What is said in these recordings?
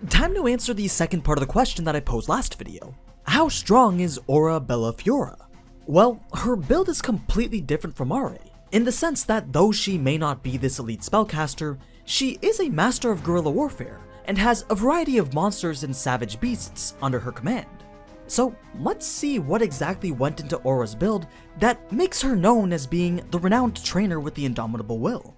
time to answer the second part of the question that I posed last video. How strong is Aura Bellafiora? Well, her build is completely different from Are, in the sense that though she may not be this elite spellcaster, she is a master of guerrilla warfare, and has a variety of monsters and savage beasts under her command. So let's see what exactly went into Aura's build that makes her known as being the renowned trainer with the indomitable will.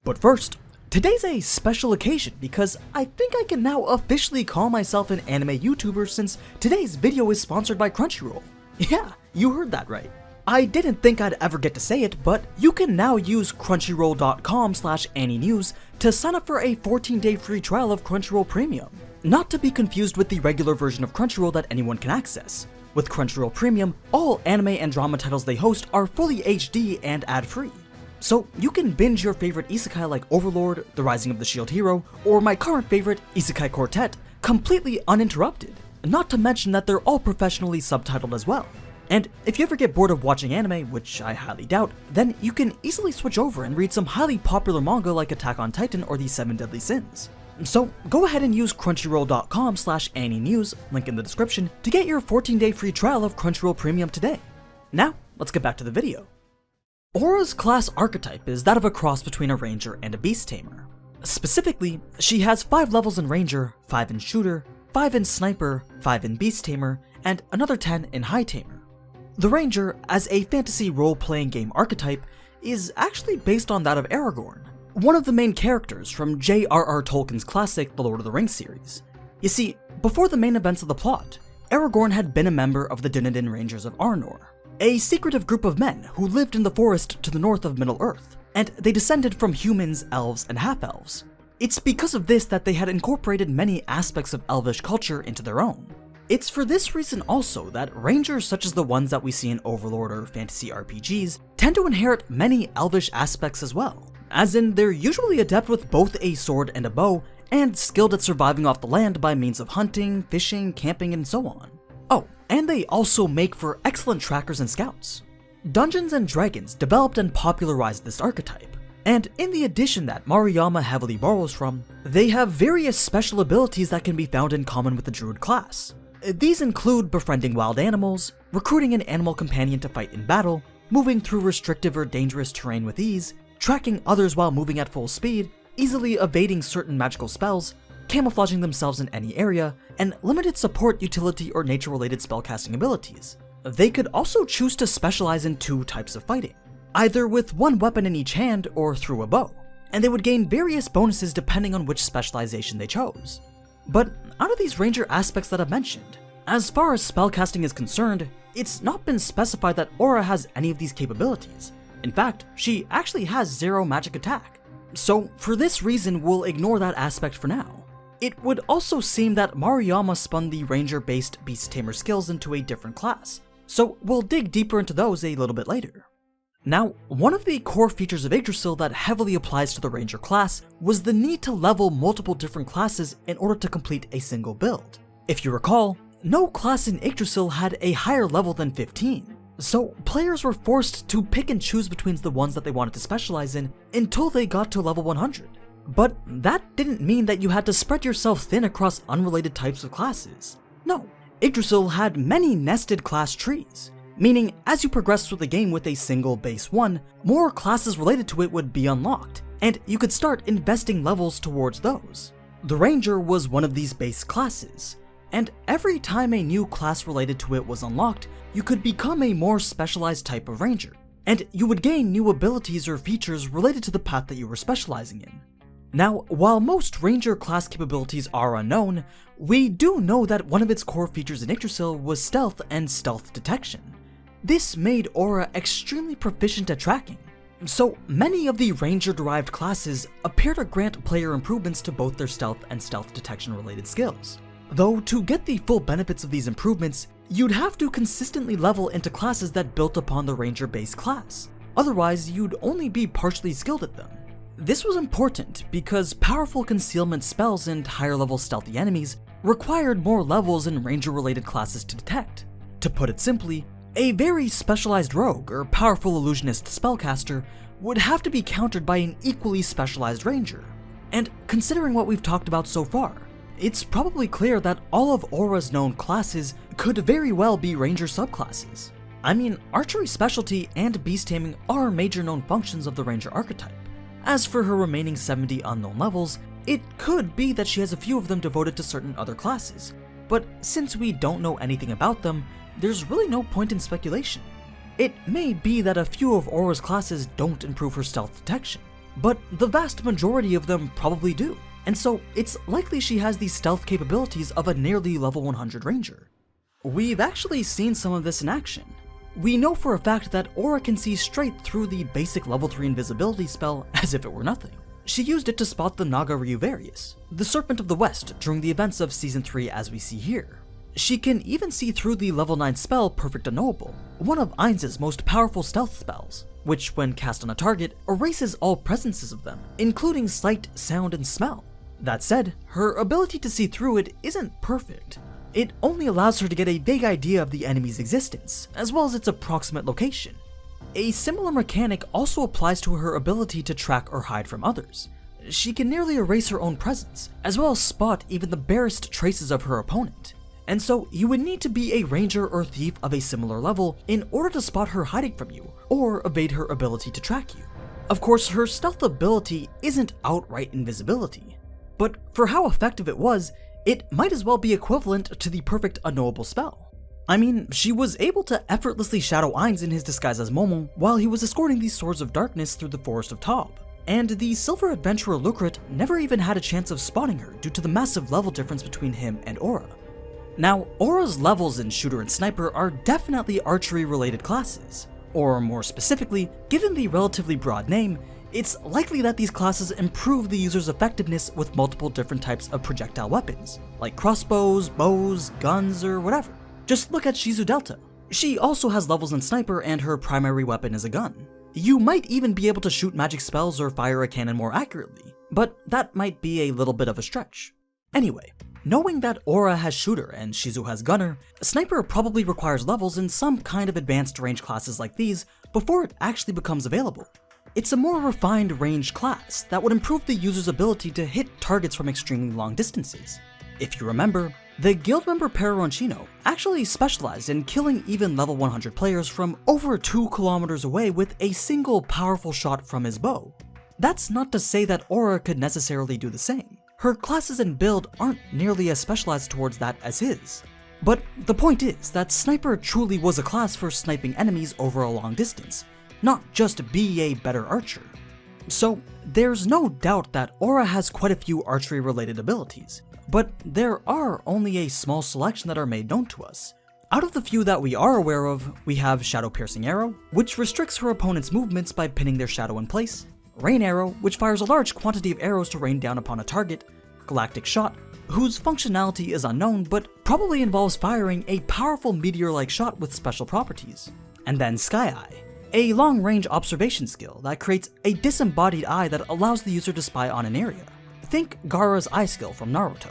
But first, today's a special occasion because I think I can now officially call myself an anime YouTuber since today's video is sponsored by Crunchyroll. Yeah, you heard that right. I didn't think I'd ever get to say it, but you can now use crunchyroll.com/AniNews to sign up for a 14-day free trial of Crunchyroll Premium. Not to be confused with the regular version of Crunchyroll that anyone can access. With Crunchyroll Premium, all anime and drama titles they host are fully HD and ad-free. So you can binge your favorite isekai like Overlord, The Rising of the Shield Hero, or my current favorite, Isekai Quartet, completely uninterrupted. Not to mention that they're all professionally subtitled as well. And if you ever get bored of watching anime, which I highly doubt, then you can easily switch over and read some highly popular manga like Attack on Titan or the 7 Deadly Sins. So go ahead and use crunchyroll.com/AniNews, link in the description, to get your 14-day free trial of Crunchyroll Premium today. Now, let's get back to the video. Aura's class archetype is that of a cross between a ranger and a beast tamer. Specifically, she has 5 levels in ranger, 5 in shooter, 5 in sniper, 5 in beast tamer, and another 10 in high tamer. The ranger, as a fantasy role-playing game archetype, is actually based on that of Aragorn, one of the main characters from J.R.R. Tolkien's classic The Lord of the Rings series. You see, before the main events of the plot, Aragorn had been a member of the Dunedain Rangers of Arnor, a secretive group of men who lived in the forest to the north of Middle-earth, and they descended from humans, elves, and half-elves. It's because of this that they had incorporated many aspects of elvish culture into their own. It's for this reason also that rangers such as the ones that we see in Overlord or fantasy RPGs tend to inherit many elvish aspects as well, as in they're usually adept with both a sword and a bow, and skilled at surviving off the land by means of hunting, fishing, camping, and so on. Oh, and they also make for excellent trackers and scouts. Dungeons & Dragons developed and popularized this archetype, and in the edition that Maruyama heavily borrows from, they have various special abilities that can be found in common with the druid class. These include befriending wild animals, recruiting an animal companion to fight in battle, moving through restrictive or dangerous terrain with ease, tracking others while moving at full speed, easily evading certain magical spells, camouflaging themselves in any area, and limited support, utility, or nature-related spellcasting abilities. They could also choose to specialize in 2 types of fighting, either with 1 weapon in each hand or through a bow, and they would gain various bonuses depending on which specialization they chose. But out of these ranger aspects that I've mentioned, as far as spellcasting is concerned, it's not been specified that Aura has any of these capabilities. In fact, she actually has 0 magic attack. So for this reason, we'll ignore that aspect for now. It would also seem that Maruyama spun the ranger-based beast tamer skills into a different class, so we'll dig deeper into those a little bit later. Now, one of the core features of Yggdrasil that heavily applies to the ranger class was the need to level multiple different classes in order to complete a single build. If you recall, no class in Yggdrasil had a higher level than 15, so players were forced to pick and choose between the ones that they wanted to specialize in until they got to level 100. But that didn't mean that you had to spread yourself thin across unrelated types of classes. No, Yggdrasil had many nested class trees, meaning as you progress through the game with a single base 1, more classes related to it would be unlocked, and you could start investing levels towards those. The Ranger was one of these base classes, and every time a new class related to it was unlocked, you could become a more specialized type of Ranger, and you would gain new abilities or features related to the path that you were specializing in. Now, while most Ranger class capabilities are unknown, we do know that one of its core features in Yggdrasil was stealth and stealth detection. This made Aura extremely proficient at tracking, so many of the Ranger-derived classes appear to grant player improvements to both their stealth and stealth detection related skills. Though to get the full benefits of these improvements, you'd have to consistently level into classes that built upon the Ranger-based class, otherwise you'd only be partially skilled at them. This was important because powerful concealment spells and higher level stealthy enemies required more levels in Ranger-related classes to detect. To put it simply, a very specialized rogue or powerful illusionist spellcaster would have to be countered by an equally specialized Ranger. And considering what we've talked about so far, it's probably clear that all of Aura's known classes could very well be Ranger subclasses. I mean, archery specialty and beast taming are major known functions of the Ranger archetype. As for her remaining 70 unknown levels, it could be that she has a few of them devoted to certain other classes, but since we don't know anything about them, there's really no point in speculation. It may be that a few of Aura's classes don't improve her stealth detection, but the vast majority of them probably do, and so it's likely she has the stealth capabilities of a nearly level 100 Ranger. We've actually seen some of this in action. We know for a fact that Aura can see straight through the basic level 3 invisibility spell as if it were nothing. She used it to spot the Naga Ryuvarius, the Serpent of the West, during the events of Season 3 as we see here. She can even see through the level 9 spell Perfect Unknowable, one of Ainz's most powerful stealth spells, which when cast on a target, erases all presences of them, including sight, sound, and smell. That said, her ability to see through it isn't perfect. It only allows her to get a vague idea of the enemy's existence, as well as its approximate location. A similar mechanic also applies to her ability to track or hide from others. She can nearly erase her own presence, as well as spot even the barest traces of her opponent. And so you would need to be a ranger or thief of a similar level in order to spot her hiding from you, or evade her ability to track you. Of course, her stealth ability isn't outright invisibility, but for how effective it was, it might as well be equivalent to the Perfect Unknowable spell. I mean, she was able to effortlessly shadow Ainz in his disguise as Momo while he was escorting the Swords of Darkness through the Forest of Taub, and the Silver Adventurer Lucret never even had a chance of spotting her due to the massive level difference between him and Aura. Now, Aura's levels in Shooter and Sniper are definitely archery-related classes, or more specifically, given the relatively broad name, it's likely that these classes improve the user's effectiveness with multiple different types of projectile weapons, like crossbows, bows, guns, or whatever. Just look at Shizu Delta. She also has levels in Sniper and her primary weapon is a gun. You might even be able to shoot magic spells or fire a cannon more accurately, but that might be a little bit of a stretch. Anyway, knowing that Aura has Shooter and Shizu has Gunner, Sniper probably requires levels in some kind of advanced range classes like these before it actually becomes available. It's a more refined ranged class that would improve the user's ability to hit targets from extremely long distances. If you remember, the guild member Peroncino actually specialized in killing even level 100 players from over 2 kilometers away with a single powerful shot from his bow. That's not to say that Aura could necessarily do the same. Her classes and build aren't nearly as specialized towards that as his. But the point is that Sniper truly was a class for sniping enemies over a long distance, not just be a better archer. So there's no doubt that Aura has quite a few archery related abilities, but there are only a small selection that are made known to us. Out of the few that we are aware of, we have Shadow Piercing Arrow, which restricts her opponent's movements by pinning their shadow in place, Rain Arrow, which fires a large quantity of arrows to rain down upon a target, Galactic Shot, whose functionality is unknown but probably involves firing a powerful meteor-like shot with special properties, and then Sky Eye, a long-range observation skill that creates a disembodied eye that allows the user to spy on an area. Think Gaara's eye skill from Naruto.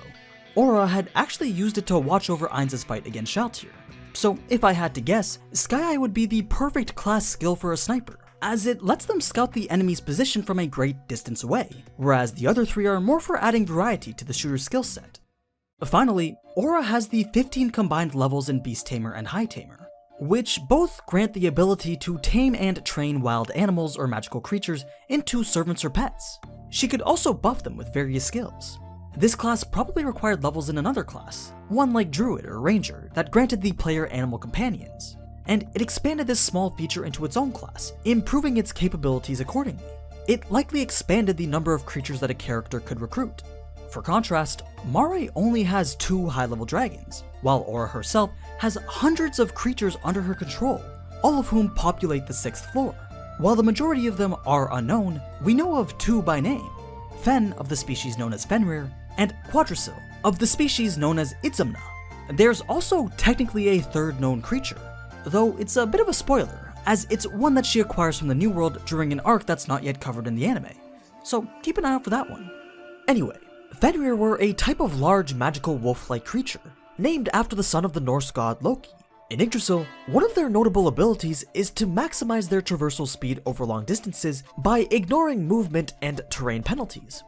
Aura had actually used it to watch over Ainz's fight against Shalltear. So if I had to guess, Sky Eye would be the perfect class skill for a sniper, as it lets them scout the enemy's position from a great distance away, whereas the other three are more for adding variety to the shooter's skill set. Finally, Aura has the 15 combined levels in Beast Tamer and High Tamer, which both grant the ability to tame and train wild animals or magical creatures into servants or pets. She could also buff them with various skills. This class probably required levels in another class, one like Druid or Ranger, that granted the player animal companions, and it expanded this small feature into its own class, improving its capabilities accordingly. It likely expanded the number of creatures that a character could recruit. For contrast, Mare only has 2 high-level dragons, while Aura herself has hundreds of creatures under her control, all of whom populate the 6th floor. While the majority of them are unknown, we know of 2 by name, Fen of the species known as Fenrir, and Quadrasil of the species known as Itzamna. There's also technically a 3rd known creature, though it's a bit of a spoiler, as it's one that she acquires from the New World during an arc that's not yet covered in the anime, so keep an eye out for that one. Anyway, Fenrir were a type of large magical wolf-like creature, named after the son of the Norse god Loki. In Yggdrasil, one of their notable abilities is to maximize their traversal speed over long distances by ignoring movement and terrain penalties.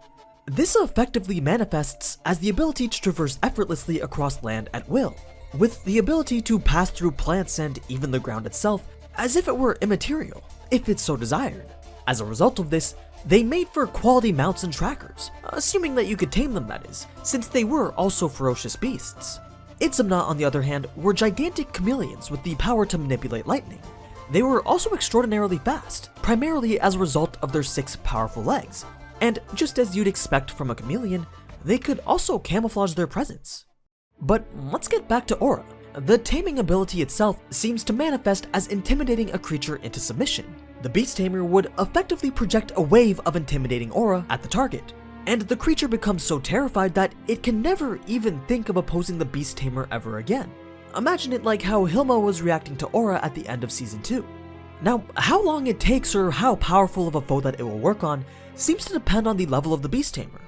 This effectively manifests as the ability to traverse effortlessly across land at will, with the ability to pass through plants and even the ground itself as if it were immaterial, if it's so desired. As a result of this, they made for quality mounts and trackers, assuming that you could tame them, that is, since they were also ferocious beasts. Itzamna, on the other hand, were gigantic chameleons with the power to manipulate lightning. They were also extraordinarily fast, primarily as a result of their 6 powerful legs, and just as you'd expect from a chameleon, they could also camouflage their presence. But let's get back to Aura. The taming ability itself seems to manifest as intimidating a creature into submission. The Beast Tamer would effectively project a wave of intimidating aura at the target, and the creature becomes so terrified that it can never even think of opposing the Beast Tamer ever again. Imagine it like how Hilma was reacting to Aura at the end of Season 2. Now, how long it takes or how powerful of a foe that it will work on seems to depend on the level of the Beast Tamer.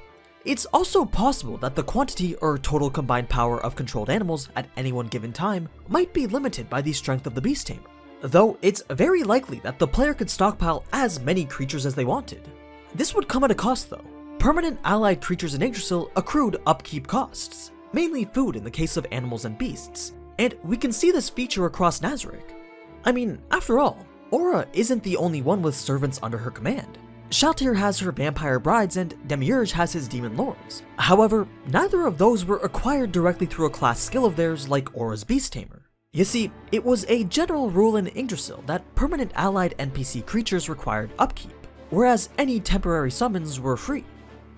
It's also possible that the quantity or total combined power of controlled animals at any one given time might be limited by the strength of the Beast Tamer, though it's very likely that the player could stockpile as many creatures as they wanted. This would come at a cost though. Permanent allied creatures in Yggdrasil accrued upkeep costs, mainly food in the case of animals and beasts, and we can see this feature across Nazarick. I mean, after all, Aura isn't the only one with servants under her command. Shalltear has her vampire brides and Demiurge has his demon lords. However, neither of those were acquired directly through a class skill of theirs like Aura's Beast Tamer. You see, it was a general rule in Yggdrasil that permanent allied NPC creatures required upkeep, whereas any temporary summons were free.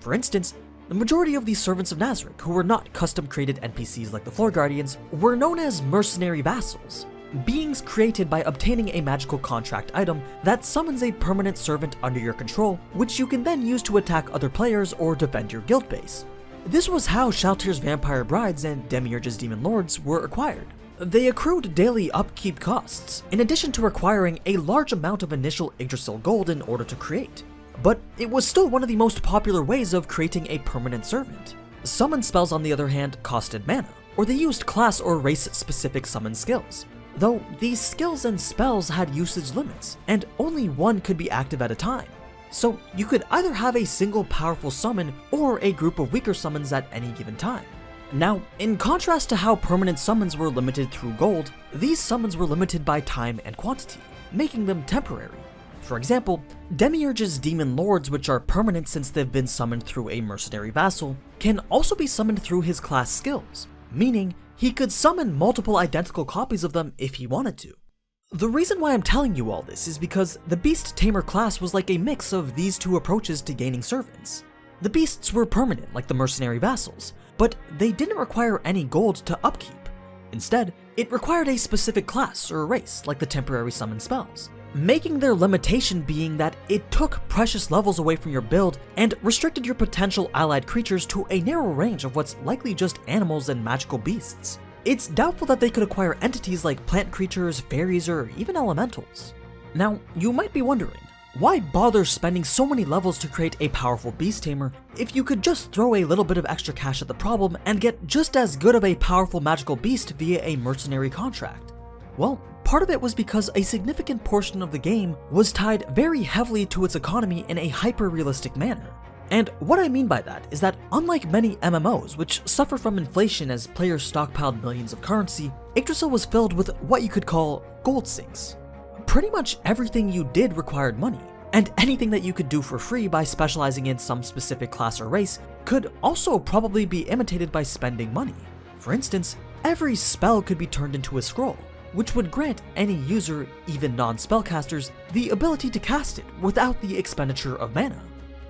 For instance, the majority of the servants of Nazarick, who were not custom-created NPCs like the Floor Guardians, were known as mercenary vassals, beings created by obtaining a magical contract item that summons a permanent servant under your control, which you can then use to attack other players or defend your guild base. This was how Shalltear's vampire brides and Demiurge's demon lords were acquired. They accrued daily upkeep costs, in addition to requiring a large amount of initial Yggdrasil gold in order to create. But it was still one of the most popular ways of creating a permanent servant. Summon spells, on the other hand, costed mana, or they used class or race-specific summon skills. Though these skills and spells had usage limits, and only one could be active at a time. So you could either have a single powerful summon or a group of weaker summons at any given time. Now, in contrast to how permanent summons were limited through gold, these summons were limited by time and quantity, making them temporary. For example, Demiurge's demon lords, which are permanent since they've been summoned through a mercenary vassal, can also be summoned through his class skills, meaning he could summon multiple identical copies of them if he wanted to. The reason why I'm telling you all this is because the Beast Tamer class was like a mix of these two approaches to gaining servants. The beasts were permanent like the mercenary vassals, but they didn't require any gold to upkeep. Instead, it required a specific class or race like the temporary summon spells, making their limitation being that it took precious levels away from your build and restricted your potential allied creatures to a narrow range of what's likely just animals and magical beasts. It's doubtful that they could acquire entities like plant creatures, fairies, or even elementals. Now, you might be wondering, why bother spending so many levels to create a powerful beast tamer if you could just throw a little bit of extra cash at the problem and get just as good of a powerful magical beast via a mercenary contract? Well, part of it was because a significant portion of the game was tied very heavily to its economy in a hyper-realistic manner. And what I mean by that is that unlike many MMOs, which suffer from inflation as players stockpiled millions of currency, Yggdrasil was filled with what you could call gold sinks. Pretty much everything you did required money, and anything that you could do for free by specializing in some specific class or race could also probably be imitated by spending money. For instance, every spell could be turned into a scroll, which would grant any user, even non-spellcasters, the ability to cast it without the expenditure of mana.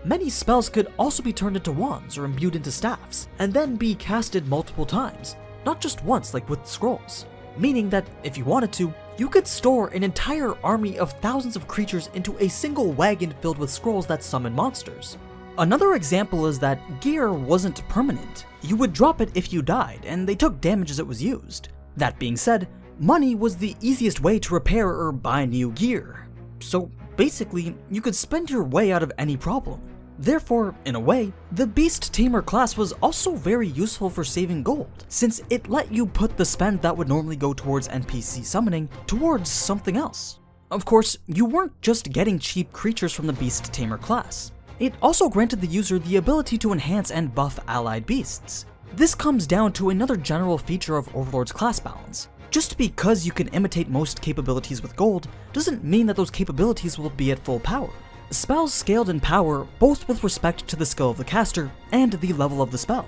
Many spells could also be turned into wands or imbued into staffs, and then be casted multiple times, not just once like with scrolls, meaning that if you wanted to, you could store an entire army of thousands of creatures into a single wagon filled with scrolls that summon monsters. Another example is that gear wasn't permanent. You would drop it if you died, and they took damage as it was used. That being said, money was the easiest way to repair or buy new gear. So basically, you could spend your way out of any problem. Therefore, in a way, the Beast Tamer class was also very useful for saving gold, since it let you put the spend that would normally go towards NPC summoning towards something else. Of course, you weren't just getting cheap creatures from the Beast Tamer class. It also granted the user the ability to enhance and buff allied beasts. This comes down to another general feature of Overlord's class balance. Just because you can imitate most capabilities with gold doesn't mean that those capabilities will be at full power. Spells scaled in power both with respect to the skill of the caster and the level of the spell.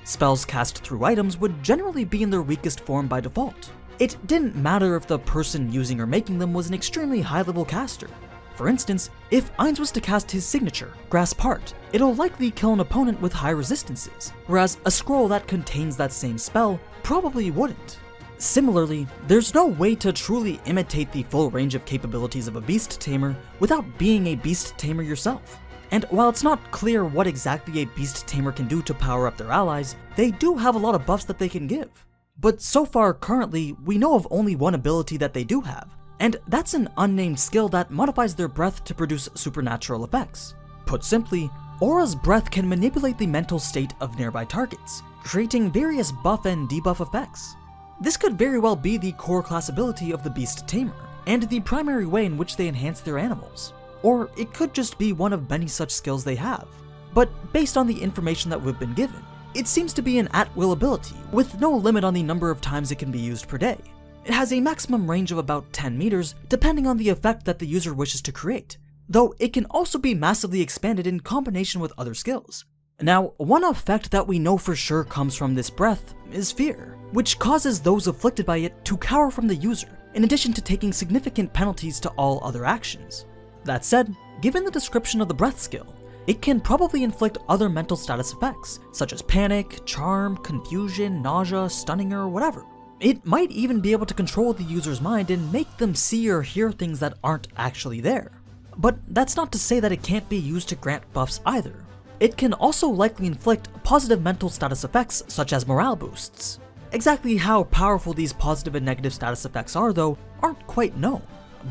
Spells cast through items would generally be in their weakest form by default. It didn't matter if the person using or making them was an extremely high-level caster. For instance, if Ainz was to cast his signature, Grasp Heart, it'll likely kill an opponent with high resistances, whereas a scroll that contains that same spell probably wouldn't. Similarly, there's no way to truly imitate the full range of capabilities of a beast tamer without being a beast tamer yourself. And while it's not clear what exactly a beast tamer can do to power up their allies, they do have a lot of buffs that they can give. But so far currently, we know of only one ability that they do have, and that's an unnamed skill that modifies their breath to produce supernatural effects. Put simply, Aura's breath can manipulate the mental state of nearby targets, creating various buff and debuff effects. This could very well be the core class ability of the Beast Tamer, and the primary way in which they enhance their animals. Or it could just be one of many such skills they have. But based on the information that we've been given, it seems to be an at-will ability, with no limit on the number of times it can be used per day. It has a maximum range of about 10 meters, depending on the effect that the user wishes to create, though it can also be massively expanded in combination with other skills. Now, one effect that we know for sure comes from this breath is fear, which causes those afflicted by it to cower from the user, in addition to taking significant penalties to all other actions. That said, given the description of the breath skill, it can probably inflict other mental status effects, such as panic, charm, confusion, nausea, stunning, or whatever. It might even be able to control the user's mind and make them see or hear things that aren't actually there. But that's not to say that it can't be used to grant buffs either. It can also likely inflict positive mental status effects such as morale boosts. Exactly how powerful these positive and negative status effects are though, aren't quite known.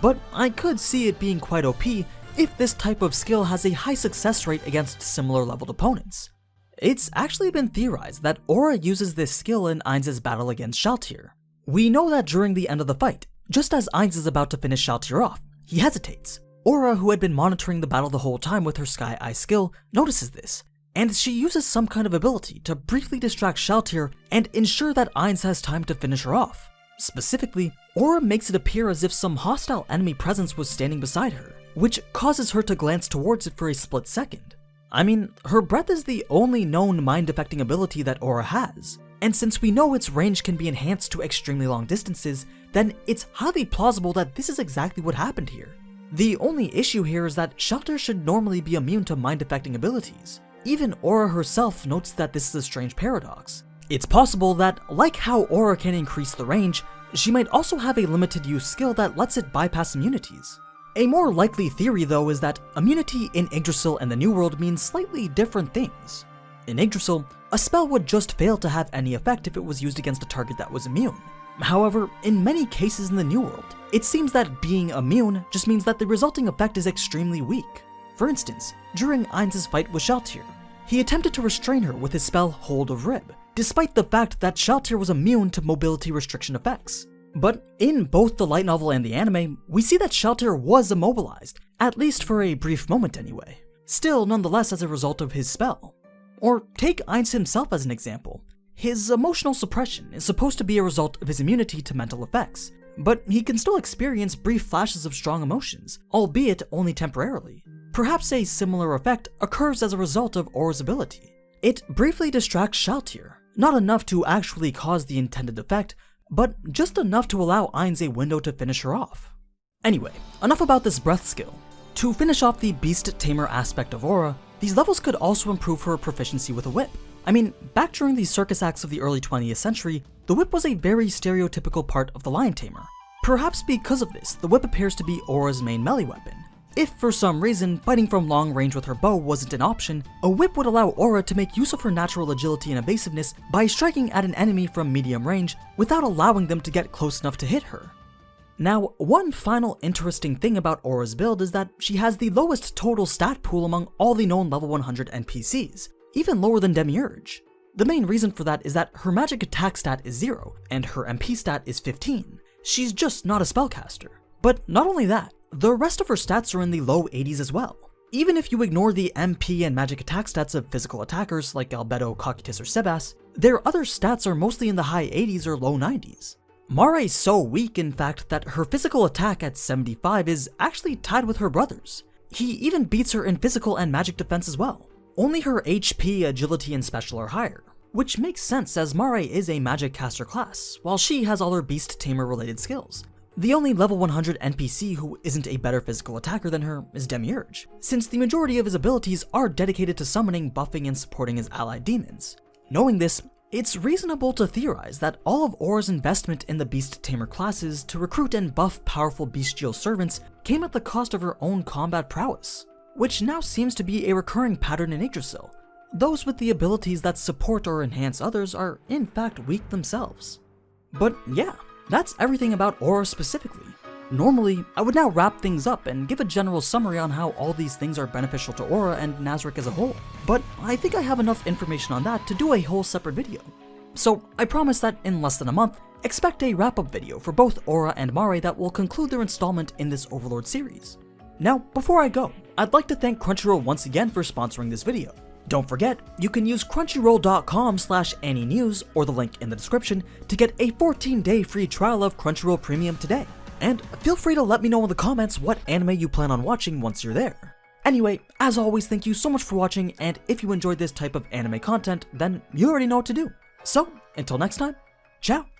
But I could see it being quite OP if this type of skill has a high success rate against similar leveled opponents. It's actually been theorized that Aura uses this skill in Ainz's battle against Shalltear. We know that during the end of the fight, just as Ainz is about to finish Shalltear off, he hesitates. Aura, who had been monitoring the battle the whole time with her Sky Eye skill, notices this, and she uses some kind of ability to briefly distract Shalltear and ensure that Ainz has time to finish her off. Specifically, Aura makes it appear as if some hostile enemy presence was standing beside her, which causes her to glance towards it for a split second. I mean, her breath is the only known mind-affecting ability that Aura has, and since we know its range can be enhanced to extremely long distances, then it's highly plausible that this is exactly what happened here. The only issue here is that Shalltear should normally be immune to mind-affecting abilities. Even Aura herself notes that this is a strange paradox. It's possible that, like how Aura can increase the range, she might also have a limited use skill that lets it bypass immunities. A more likely theory though is that immunity in Yggdrasil and the New World means slightly different things. In Yggdrasil, a spell would just fail to have any effect if it was used against a target that was immune. However, in many cases in the New World, it seems that being immune just means that the resulting effect is extremely weak. For instance, during Ainz's fight with Shalltear, he attempted to restrain her with his spell Hold of Rib, despite the fact that Shalltear was immune to mobility restriction effects. But in both the light novel and the anime, we see that Shalltear was immobilized, at least for a brief moment anyway. Still, nonetheless as a result of his spell. Or take Ainz himself as an example. His emotional suppression is supposed to be a result of his immunity to mental effects, but he can still experience brief flashes of strong emotions, albeit only temporarily. Perhaps a similar effect occurs as a result of Aura's ability. It briefly distracts Shalltear, not enough to actually cause the intended effect, but just enough to allow Ainz a window to finish her off. Anyway, enough about this breath skill. To finish off the Beast Tamer aspect of Aura, these levels could also improve her proficiency with a whip. I mean, back during the circus acts of the early 20th century, the whip was a very stereotypical part of the Lion Tamer. Perhaps because of this, the whip appears to be Aura's main melee weapon. If for some reason fighting from long range with her bow wasn't an option, a whip would allow Aura to make use of her natural agility and evasiveness by striking at an enemy from medium range without allowing them to get close enough to hit her. Now, one final interesting thing about Aura's build is that she has the lowest total stat pool among all the known level 100 NPCs, even lower than Demiurge. The main reason for that is that her magic attack stat is 0, and her MP stat is 15. She's just not a spellcaster. But not only that, the rest of her stats are in the low 80s as well. Even if you ignore the MP and magic attack stats of physical attackers like Albedo, Cocytus, or Sebas, their other stats are mostly in the high 80s or low 90s. Mara is so weak, in fact, that her physical attack at 75 is actually tied with her brother's. He even beats her in physical and magic defense as well. Only her HP, agility, and special are higher, which makes sense as Mara is a magic caster class, while she has all her beast tamer related skills. The only level 100 NPC who isn't a better physical attacker than her is Demiurge, since the majority of his abilities are dedicated to summoning, buffing, and supporting his allied demons. Knowing this, it's reasonable to theorize that all of Aura's investment in the beast tamer classes to recruit and buff powerful bestial servants came at the cost of her own combat prowess, which now seems to be a recurring pattern in Yggdrasil. Those with the abilities that support or enhance others are in fact weak themselves. But yeah, that's everything about Aura specifically. Normally, I would now wrap things up and give a general summary on how all these things are beneficial to Aura and Nazarick as a whole, but I think I have enough information on that to do a whole separate video. So I promise that in less than a month, expect a wrap-up video for both Aura and Mare that will conclude their installment in this Overlord series. Now, before I go, I'd like to thank Crunchyroll once again for sponsoring this video. Don't forget, you can use crunchyroll.com/AniNews or the link in the description to get a 14-day free trial of Crunchyroll Premium today. And feel free to let me know in the comments what anime you plan on watching once you're there. Anyway, as always, thank you so much for watching, and if you enjoyed this type of anime content, then you already know what to do. So, until next time, ciao!